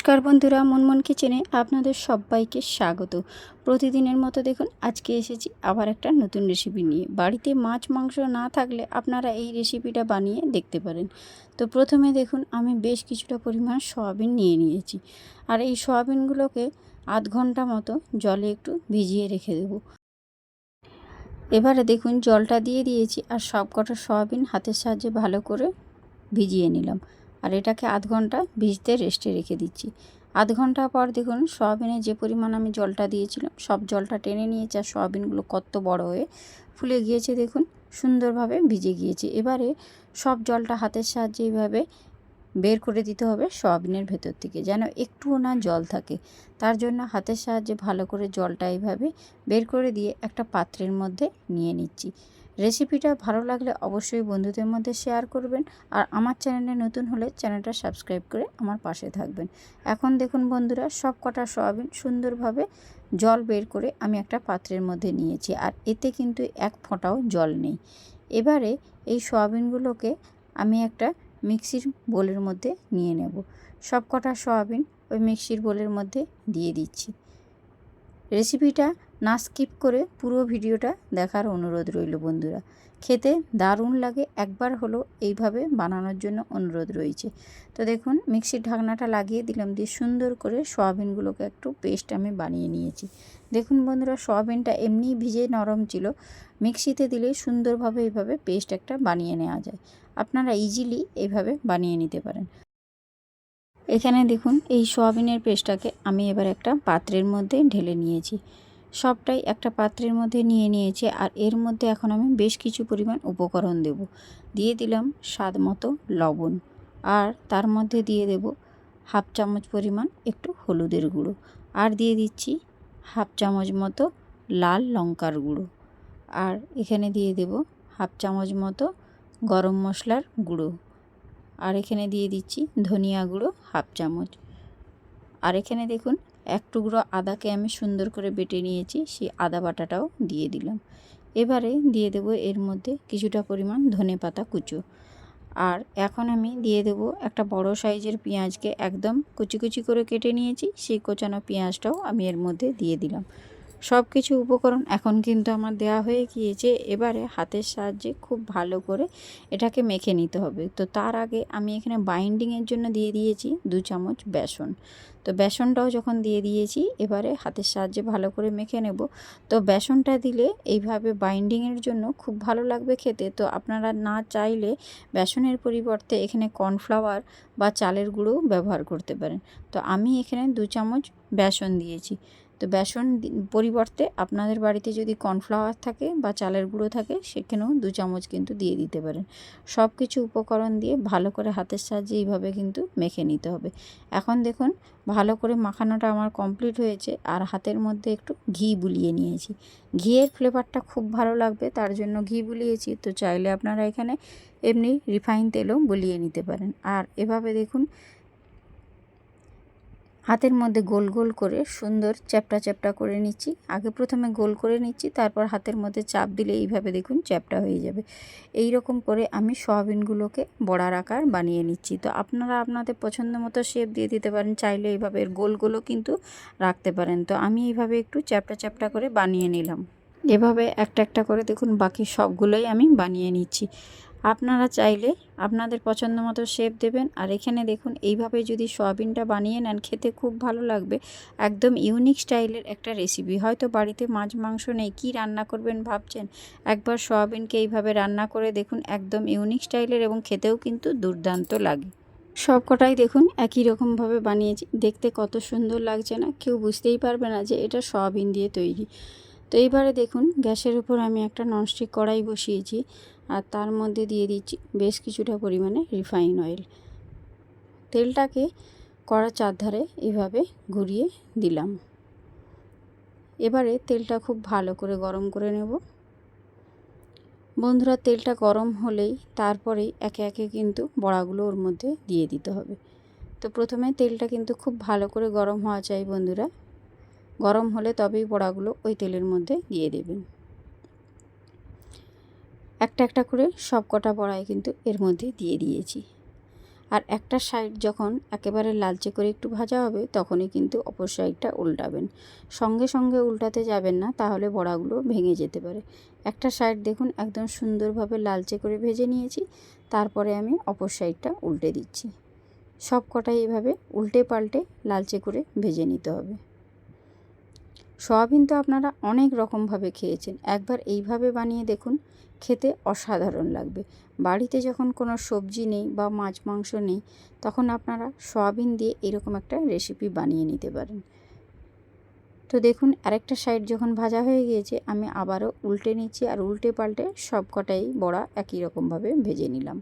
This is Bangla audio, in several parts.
নমস্কার বন্ধুরা, মনমন কিচেনে আপনাদের সবাইকে স্বাগত। প্রতিদিনের মতো দেখুন আজকে এসেছি আবার একটা নতুন রেসিপি নিয়ে। বাড়িতে মাছ মাংস না থাকলে আপনারা এই রেসিপিটা বানিয়ে দেখতে পারেন। তো প্রথমে দেখুন আমি বেশ কিছুটা পরিমাণ সয়াবিন নিয়ে নিয়েছি, আর এই সয়াবিনগুলোকে আধ ঘন্টা মতো জলে একটু ভিজিয়ে রেখে দেব। এবারে দেখুন জলটা দিয়ে দিয়েছি, আর সব কটা সয়াবিন হাতের সাহায্যে ভালো করে ভিজিয়ে নিলাম, আর এটাকে আধ ঘন্টা ভিজতে রেস্টে রেখে দিচ্ছি। আধ ঘন্টা পর দেখুন সয়াবিনে যে পরিমাণ আমি জলটা দিয়েছিলাম সব জলটা টেনে নিয়েছে, আর সয়াবিনগুলো কত বড় হয়ে ফুলে গিয়েছে দেখুন, সুন্দরভাবে ভিজে গিয়েছে। এবারে সব জলটা হাতের সাহায্যে এইভাবে বের করে দিতে হবে সয়াবিনের ভেতর থেকে, যেন একটুও না জল থাকে। তার জন্য হাতের সাহায্যে ভালো করে জলটা এইভাবে বের করে দিয়ে একটা পাত্রের মধ্যে নিয়ে নিচ্ছি। রেসিপিটা ভালো লাগলে অবশ্যই বন্ধুদের মধ্যে শেয়ার করবেন, আর আমার চ্যানেলে নতুন হলে চ্যানেলটা সাবস্ক্রাইব করে আমার পাশে থাকবেন। এখন দেখুন বন্ধুরা, সব কটা সয়াবিন সুন্দরভাবে জল বের করে আমি একটা পাত্রের মধ্যে নিয়েছি, আর এতে কিন্তু এক ফোঁটাও জল নেই। এবারে এই সয়াবিনগুলোকে আমি একটা মিক্সির বোলের মধ্যে নিয়ে নেব। সব কটা সয়াবিন ওই মিক্সির বোলের মধ্যে দিয়ে দিচ্ছি। রেসিপিটা না স্কিপ করে পুরো ভিডিওটা দেখার অনুরোধ রইল বন্ধুরা। খেতে দারুণ লাগে, একবার হলো এইভাবে বানানোর জন্য অনুরোধ রয়েছে। তো দেখুন মিক্সির ঢাকনাটা লাগিয়ে দিলাম, দিয়ে সুন্দর করে সয়াবিনগুলোকে একটু পেস্ট আমি বানিয়ে নিয়েছি। দেখুন বন্ধুরা, সয়াবিনটা এমনিই ভিজে নরম ছিল, মিক্সিতে দিলে সুন্দরভাবে এইভাবে পেস্ট একটা বানিয়ে নেওয়া যায়। আপনারা ইজিলি এইভাবে বানিয়ে নিতে পারেন। এখানে দেখুন এই সয়াবিনের পেস্টটাকে আমি এবার একটা পাত্রের মধ্যে ঢেলে নিয়েছি। সবটাই একটা পাত্রের মধ্যে নিয়ে নিয়েছি, আর এর মধ্যে এখন আমি বেশ কিছু পরিমাণ উপকরণ দেব। দিয়ে দিলাম স্বাদ মতো লবণ, আর তার মধ্যে দিয়ে দেব হাফ চামচ পরিমাণ একটু হলুদের গুঁড়ো, আর দিয়ে দিচ্ছি হাফ চামচ মতো লাল লঙ্কার গুঁড়ো, আর এখানে দিয়ে দেব হাফ চামচ মতো গরম মশলার গুঁড়ো, আর এখানে দিয়ে দিচ্ছি ধনিয়া গুঁড়ো হাফ চামচ, আর এখানে দেখুন এক টুকরো আদাকে আমি সুন্দর করে বেটে নিয়েছি, সেই আদা বাটাটাও দিয়ে দিলাম। এবারে দিয়ে দেব এর মধ্যে কিছুটা পরিমাণ ধনেপাতা কুচো, আর এখন আমি দিয়ে দেব একটা বড় সাইজের পেঁয়াজকে একদম কুচি কুচি করে কেটে নিয়েছি, সেই কোচানো পেঁয়াজটাও আমি এর মধ্যে দিয়ে দিলাম। সব কিছু উপকরণ এখন কিন্তু আমার দেওয়া হয়ে গিয়েছে। এবারে হাতের সাহায্যে খুব ভালো করে এটাকে মেখে নিতে হবে। তো তার আগে আমি এখানে বাইন্ডিংয়ের জন্য দিয়ে দিয়েছি 2 চামচ বেসন। তো বেসনটাও যখন দিয়ে দিয়েছি, এবারে হাতের সাহায্যে ভালো করে মেখে নেব। তো বেসনটা দিলে এইভাবে বাইন্ডিংয়ের জন্য খুব ভালো লাগবে খেতে। তো আপনারা না চাইলে বেসনের পরিবর্তে এখানে কর্নফ্লাওয়ার বা চালের গুঁড়োও ব্যবহার করতে পারেন। তো আমি এখানে 2 চামচ বেসন দিয়েছি। তো বেসন পরিবর্তে আপনাদের বাড়িতে যদি কর্নফ্লাওয়ার থাকে বা চালের গুঁড়ো থাকে, সেখানেও 2 চামচ কিন্তু দিয়ে দিতে পারেন। সব কিছু উপকরণ দিয়ে ভালো করে হাতের সাহায্যে এইভাবে কিন্তু মেখে নিতে হবে। এখন দেখুন ভালো করে মাখানোটা আমার কমপ্লিট হয়েছে, আর হাতের মধ্যে একটু ঘি বুলিয়ে নিয়েছি। ঘিয়ের ফ্লেভারটা খুব ভালো লাগবে, তার জন্য ঘি বুলিয়েছি। তো চাইলে আপনারা এখানে এমনি রিফাইন তেলও বুলিয়ে নিতে পারেন। আর এভাবে দেখুন হাতের মধ্যে গোল গোল করে সুন্দর চ্যাপ্টা চ্যাপ্টা করে নিচ্ছি। আগে প্রথমে গোল করে নিচ্ছি, তারপর হাতের মধ্যে চাপ দিলে এইভাবে দেখুন চ্যাপ্টা হয়ে যাবে। এই রকম করে আমি সয়াবিনগুলোকে বড়ার আকার বানিয়ে নিচ্ছি। তো আপনারা আপনাদের পছন্দ মতো শেপ দিয়ে দিতে পারেন, চাইলে এইভাবে এর গোলগুলো কিন্তু রাখতে পারেন। তো আমি এইভাবে একটু চ্যাপ্টা চ্যাপ্টা করে বানিয়ে নিলাম। এভাবে একটা একটা করে দেখুন বাকি সবগুলোই আমি বানিয়ে নিচ্ছি। আপনারা চাইলে আপনাদের পছন্দ মতো শেপ দেবেন। আর এখানে দেখুন এইভাবে যদি সয়াবিনটা বানিয়ে নেন, খেতে খুব ভালো লাগবে। একদম ইউনিক স্টাইলের একটা রেসিপি। হয়তো বাড়িতে মাছ মাংস নেই, কী রান্না করবেন ভাবছেন, একবার সয়াবিনকে এইভাবে রান্না করে দেখুন, একদম ইউনিক স্টাইলের, এবং খেতেও কিন্তু দুর্দান্ত লাগে। সব কটাই দেখুন একই রকমভাবে বানিয়েছি। দেখতে কত সুন্দর লাগছে না? কেউ বুঝতেই পারবে না যে এটা সয়াবিন দিয়ে তৈরি। তো এইবারে দেখুন গ্যাসের উপর আমি একটা ননস্টিক কড়াই বসিয়েছি, আর তার মধ্যে দিয়ে দিচ্ছি বেশ কিছুটা পরিমাণে রিফাইন অয়েল। তেলটাকে কড়ার চারধারে এভাবে ঘুরিয়ে দিলাম। এবারে তেলটা খুব ভালো করে গরম করে নেব। বন্ধুরা, তেলটা গরম হলেই তারপরেই একে একে কিন্তু বড়াগুলো ওর মধ্যে দিয়ে দিতে হবে। তো প্রথমে তেলটা কিন্তু খুব ভালো করে গরম হওয়া চাই বন্ধুরা। গরম হলে তবেই বড়াগুলো ওই তেলের মধ্যে দিয়ে দেবেন। একটা একটা করে সব কটা বড়াই কিন্তু এর মধ্যে দিয়ে দিয়েছি। আর একটা সাইড যখন একেবারে লালচে করে একটু ভাজা হবে তখনই কিন্তু অপর সাইডটা উল্টাবেন। সঙ্গে সঙ্গে উল্টাতে যাবেন না, তাহলে বড়াগুলো ভেঙে যেতে পারে। একটা সাইড দেখুন একদম সুন্দরভাবে লালচে করে ভেজে নিয়েছি, তারপরে আমি অপর সাইডটা উল্টে দিচ্ছি। সব কটাই এভাবে উল্টে পাল্টে লালচে করে ভেজে নিতে হবে। সয়াবিন তো আপনারা অনেক রকমভাবে খেয়েছেন, একবার এইভাবে বানিয়ে দেখুন, খেতে অসাধারণ লাগবে। বাড়িতে যখন কোনো সবজি নেই বা মাছ মাংস নেই, তখন আপনারা সয়াবিন দিয়ে এরকম একটা রেসিপি বানিয়ে নিতে পারেন। তো দেখুন আরেকটা সাইড যখন ভাজা হয়ে গিয়েছে, আমি আবারও উল্টে নিচ্ছি, আর উল্টে পাল্টে সব কটাই বড়া একই রকমভাবে ভেজে নিলাম।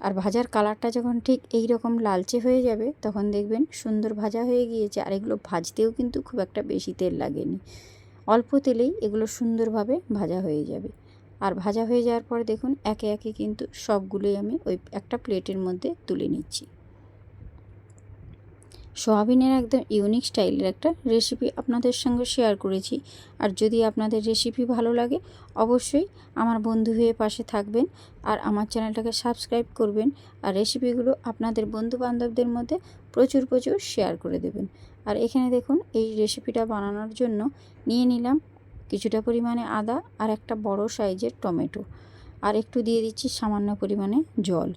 আর ভাজার কালারটা যখন ঠিক এই রকম লালচে হয়ে যাবে, তখন দেখবেন সুন্দর ভাজা হয়ে গিয়েছে। আর এগুলো ভাজতেও কিন্তু খুব একটা বেশি তেল লাগেনি, অল্প তেলেই এগুলো সুন্দরভাবে ভাজা হয়ে যাবে। আর ভাজা হয়ে যাওয়ার পর দেখুন একে একে কিন্তু সবগুলোই আমি ওই একটা প্লেটের মধ্যে তুলে নিচ্ছি। সয়াবিনের একদম ইউনিক স্টাইলের একটা রেসিপি আপনাদের সঙ্গে শেয়ার করেছি। আর যদি আপনাদের রেসিপি ভালো লাগে, অবশ্যই আমার বন্ধু হয়ে পাশে থাকবেন আর আমার চ্যানেলটাকে সাবস্ক্রাইব করবেন। আর রেসিপিগুলো আপনাদের বন্ধুবান্ধবদের মধ্যে প্রচুর প্রচুর শেয়ার করে দেবেন। আর এখানে দেখুন এই রেসিপিটা বানানোর জন্য নিয়ে নিলাম কিছুটা পরিমাণে আদা আর একটা বড় সাইজের টমেটো, আর একটু দিয়ে দিচ্ছি সামান্য পরিমাণে জল।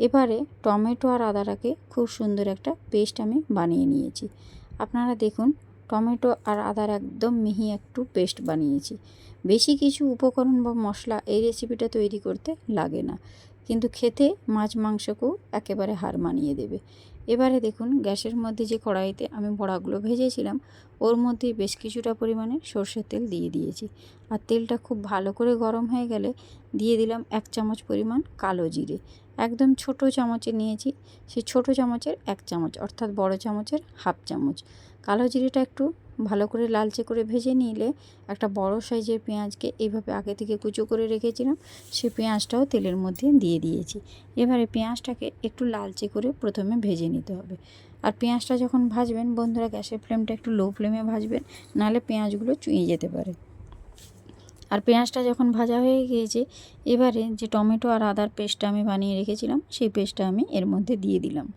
এবারে টমেটো আর আদাটাকে খুব সুন্দর একটা পেস্ট আমি বানিয়ে নিয়েছি। আপনারা দেখুন টমেটো আর আদার একদম মিহি একটু পেস্ট বানিয়েছি। বেশি কিছু উপকরণ বা মশলা এই রেসিপিটা তৈরি করতে লাগে না, কিন্তু খেতে মাছ মাংসকেও একেবারে হার মানিয়ে দেবে। এবারে দেখুন গ্যাসের মধ্যে যে কড়াইতে আমি বড়াগুলো ভেজেছিলাম, ওর মধ্যে বেশ কিছুটা পরিমাণে সর্ষের তেল দিয়ে দিয়েছি। আর তেলটা খুব ভালো করে গরম হয়ে গেলে দিয়ে দিলাম 1 চামচ পরিমাণ কালো জিরে। একদম ছোট চামচে নিয়েছি, সেই ছোট চামচের 1 চামচ, অর্থাৎ বড় চামচের হাফ চামচ। কালো জিরেটা একটু ভালো করে লালচে করে ভেজে নিলে একটা বড় সাইজের পেঁয়াজকে এইভাবে আগে থেকে কুচো করে রেখেছিলাম, সেই পেঁয়াজটাও তেলের মধ্যে দিয়ে দিয়েছি। এবারে পেঁয়াজটাকে একটু লালচে করে প্রথমে ভেজে নিতে হবে। আর পেঁয়াজটা যখন ভাজবেন বন্ধুরা, গ্যাসের ফ্লেমটা একটু লো ফ্লেমে ভাজবেন, নাহলে পেঁয়াজগুলো চুঁয়ে যেতে পারে। আর পেঁয়াজটা যখন ভাজা হয়ে গিয়েছে, এবারে যে টমেটো আর আদার পেস্টটা আমি বানিয়ে রেখেছিলাম, সেই পেস্টটা আমি এর মধ্যে দিয়ে দিলাম।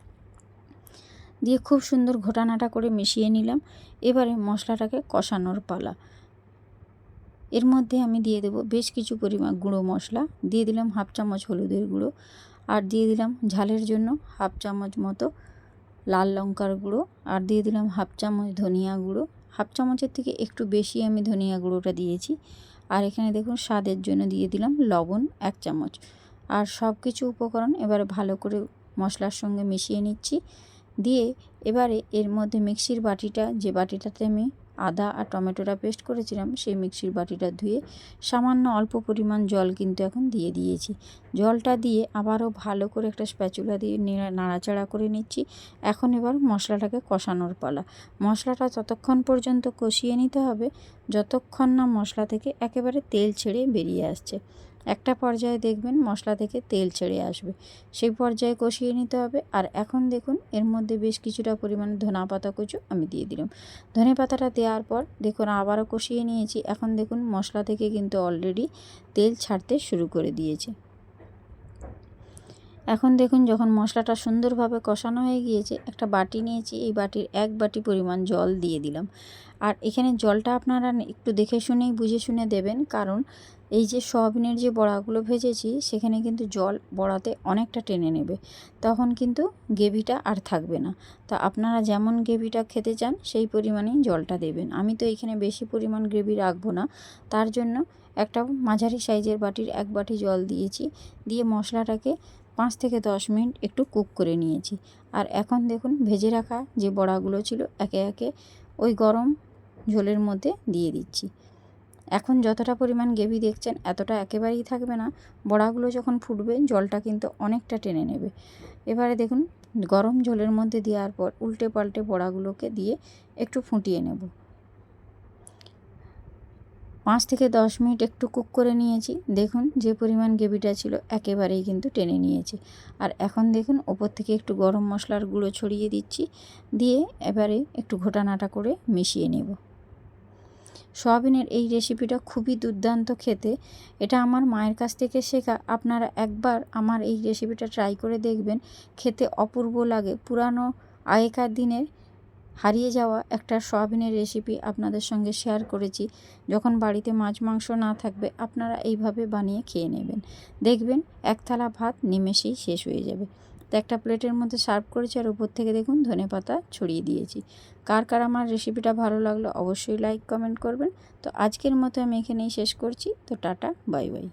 দিয়ে খুব সুন্দর ঘোটানাটা করে মিশিয়ে নিলাম। এবারে মশলাটাকে কষানোর পালা। এর মধ্যে আমি দিয়ে দেব বেশ কিছু পরিমাণ গুঁড়ো মশলা। দিয়ে দিলাম হাফ চামচ হলুদের গুঁড়ো, আর দিয়ে দিলাম ঝালের জন্য হাফ চামচ মতো লাল লঙ্কার গুঁড়ো, আর দিয়ে দিলাম হাফ চামচ ধনিয়া গুঁড়ো। হাফ চামচের থেকে একটু বেশি আমি ধনিয়া গুঁড়োটা দিয়েছি। আর এখানে দেখুন স্বাদের জন্য দিয়ে দিলাম লবণ 1 চামচ। আর সব কিছু উপকরণ এবারে ভালো করে মশলার সঙ্গে মিশিয়ে নিচ্ছি। দিয়ে এবারে এর মধ্যে মিক্সির বাটিটা, যে বাটিটাতে আমি আদা আর টমেটোটা পেস্ট করেছিলাম, সেই মিক্সির বাটিটা ধুয়ে সামান্য অল্প পরিমাণ জল কিন্তু এখন দিয়ে দিয়েছি। জলটা দিয়ে আবারও ভালো করে একটা স্প্যাচুলা দিয়ে নাড়াচাড়া করে নিচ্ছি। এখন এবার মশলাটাকে কষানোর পালা। মশলাটা ততক্ষণ পর্যন্ত কষিয়ে নিতে হবে যতক্ষণ না মশলা থেকে একেবারে তেল ছেড়ে বেরিয়ে আসছে। একটা পর্যায়ে দেখবেন মশলা থেকে তেল ছেড়ে আসবে, সেই পর্যায়ে কষিয়ে নিতে হবে। আর এখন দেখুন এর মধ্যে বেশ কিছুটা পরিমাণে ধনেপাতা কুচো আমি দিয়ে দিলাম। ধনেপাতাটা দেওয়ার পর দেখুন আবারও কষিয়ে নিয়েছি। এখন দেখুন মশলা থেকে কিন্তু অলরেডি তেল ছাড়তে শুরু করে দিয়েছে। এখন দেখুন যখন মশলাটা সুন্দরভাবে কষানো হয়ে গিয়েছে, একটা বাটি নিয়েছি, এই বাটির 1 বাটি পরিমাণ জল দিয়ে দিলাম। আর এখানে জলটা আপনারা একটু দেখে শুনেই বুঝে শুনে দেবেন, কারণ এই যে সয়াবিনের যে বড়াগুলো ভেজেছি সেখানে কিন্তু জল বড়াতে অনেকটা টেনে নেবে, তখন কিন্তু গ্রেভিটা আর থাকবে না। তা আপনারা যেমন গ্রেভিটা খেতে চান সেই পরিমাণেই জলটা দেবেন। আমি তো এখানে বেশি পরিমাণ গ্রেভি রাখবো না, তার জন্য একটা মাঝারি সাইজের বাটির 1 বাটি জল দিয়েছি। দিয়ে মশলাটাকে 5 থেকে 10 মিনিট একটু কুক করে নিয়েছি। আর এখন দেখুন ভেজে রাখা যে বড়াগুলো ছিল একে একে ওই গরম ঝোলের মধ্যে দিয়ে দিচ্ছি। এখন যতটা পরিমাণ গ্রেভি দেখছেন এতটা একেবারেই থাকবে না, বড়াগুলো যখন ফুটবে জলটা কিন্তু অনেকটা টেনে নেবে। এবারে দেখুন গরম ঝোলের মধ্যে দেওয়ার পর উল্টে পাল্টে বড়াগুলোকে দিয়ে একটু ফুটিয়ে নেব। 5 থেকে 10 মিনিট একটু কুক করে নিয়েছি। দেখুন যে পরিমাণ গ্রেভিটা ছিল একেবারেই কিন্তু টেনে নিয়েছে। আর এখন দেখুন ওপর থেকে একটু গরম মশলার গুঁড়ো ছড়িয়ে দিচ্ছি, দিয়ে এবারে একটু ঘোটানাটা করে মিশিয়ে নেব। সয়াবিনের এই রেসিপিটা খুবই দুর্দান্ত খেতে। এটা আমার মায়ের কাছ থেকে শেখা। আপনারা একবার আমার এই রেসিপিটা ট্রাই করে দেখবেন, খেতে অপূর্ব লাগে। পুরানো আগেকার দিনের হারিয়ে যাওয়া একটা সয়াবিনের রেসিপি আপনাদের সঙ্গে শেয়ার করেছি। যখন বাড়িতে মাছ মাংস না থাকবে আপনারা এইভাবে বানিয়ে খেয়ে নেবেন, দেখবেন এক থালা ভাত নিমেষেই শেষ হয়ে যাবে। তো একটা প্লেটের মধ্যে সার্ভ করেছি, আর উপর থেকে দেখুন ধনেপাতা ছড়িয়ে দিয়েছি। কার কার আমার রেসিপিটা ভালো লাগলো অবশ্যই লাইক কমেন্ট করবেন। তো আজকের মতো আমি এখানেই শেষ করছি। তো টাটা, বাই বাই।